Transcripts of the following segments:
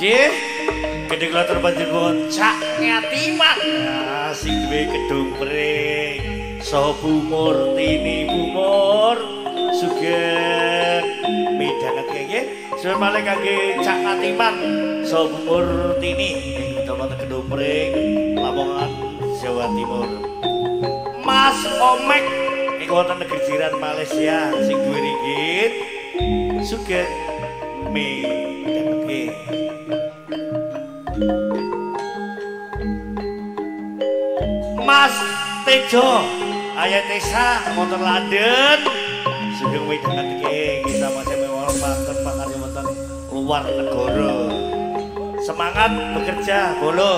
Cih, gedhe kula terpanjenengan Cak Ngatiman. Nah, sing duwe gedung pring. Saha Bumur Tini Bumur sugeng midhangake nggih. Suwun malih kangge Cak Ngatiman saha Bumur Tini ing wonten gedung pring Lamongan Jawa Timur. Mas Omek ing wonten negeri jiran Malaysia sing duwe ringgit sugeng midhangake. Mas Tejo Ayah Tesa motor London sugeng midhangake kita masih menghormatkan pakarya wonten luar negara. Semangat bekerja bolo.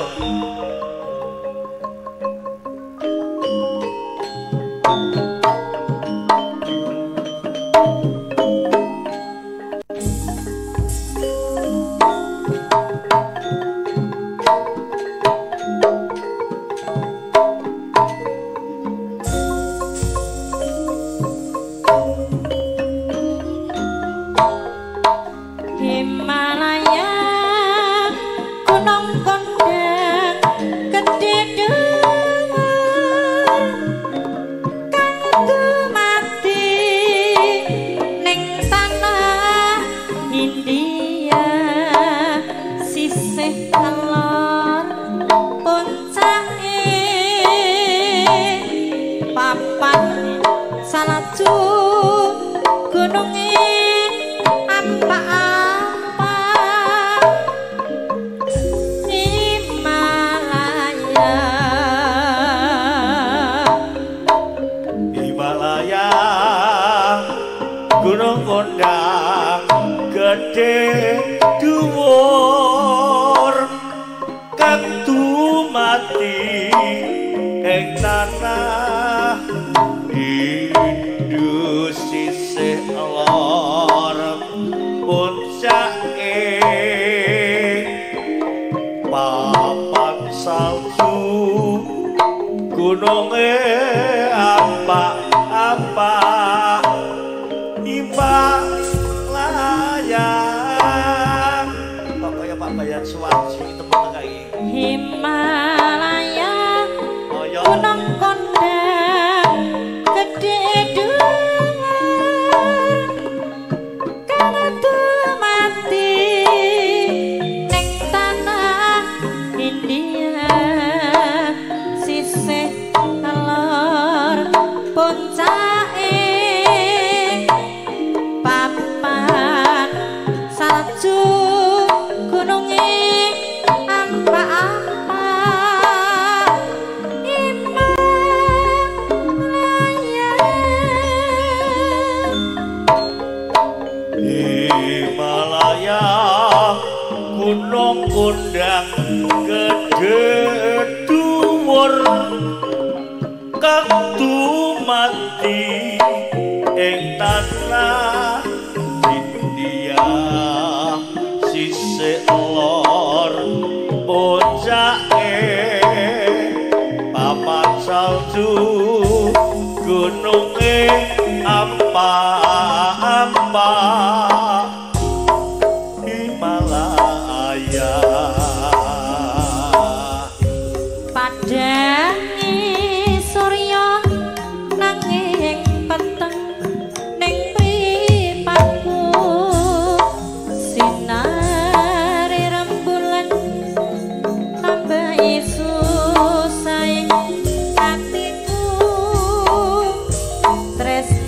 Tres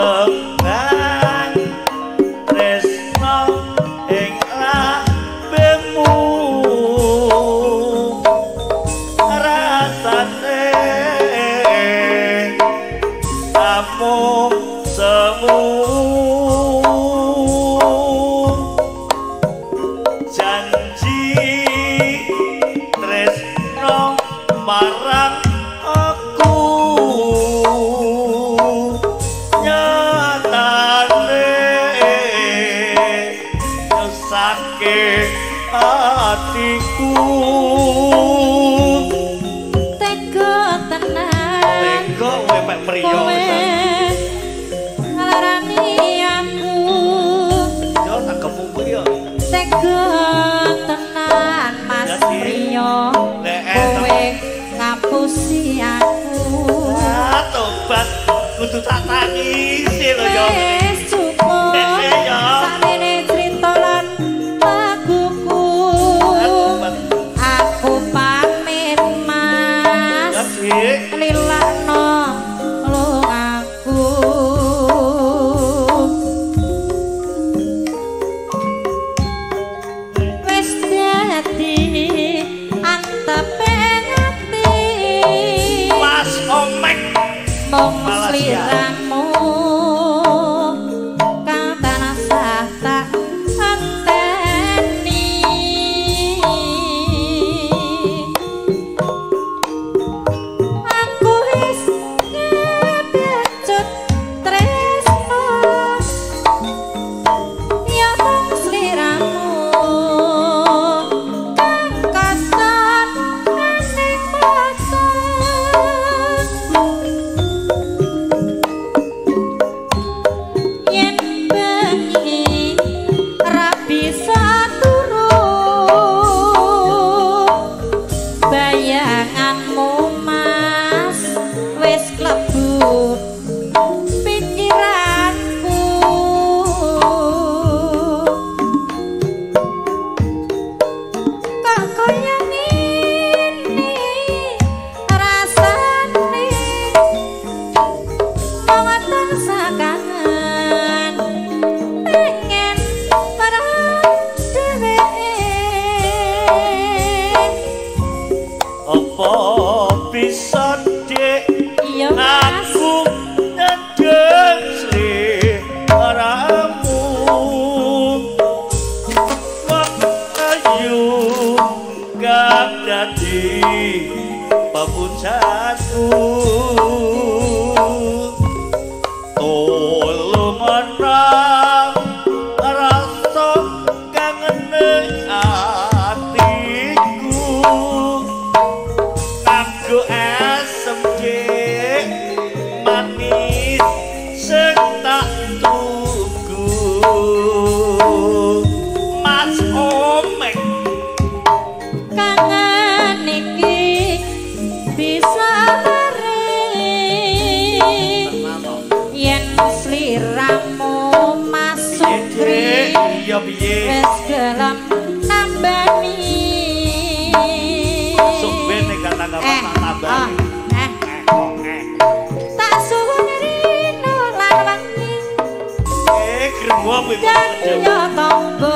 kembang tresno ing lambemu rasane amung semu janji tresno marang aku nyatane nyesake hatiku tega tenan tega kowe mek priyo ngelarani aku yo tak kepungku yo tega tenan Mas Priyo kowe ngapusi aku tobat kudu tak tangisi lho yo wis cukup sakmene crita lan laguku aku pamit Mas lilakno lungaku wis dadi antepe ati Mas Omek mong sliramu kang tansah tak anteni aku wis ngebecut tresno ya mong sliramu kang kasar ning mata yen bengi ra bisa turu bayanganmu Mas wis klebu pikiranku kok kaya ngene rasane mawatan sakangen pengen marang dheweke apa bisa dek iya Mas aku nendeng sliramu ayu gak dadi papuncanku tolong menang rasa kangen atiku nganggo asem manis sing tak tunggu Mas Omek kangen iki bisa yen sliramu masuk Dek, iya piye wis gelem nambani sumben nek kata-kata tambani tak suwun rino lan wengi gremo kuwi dan yo tanggo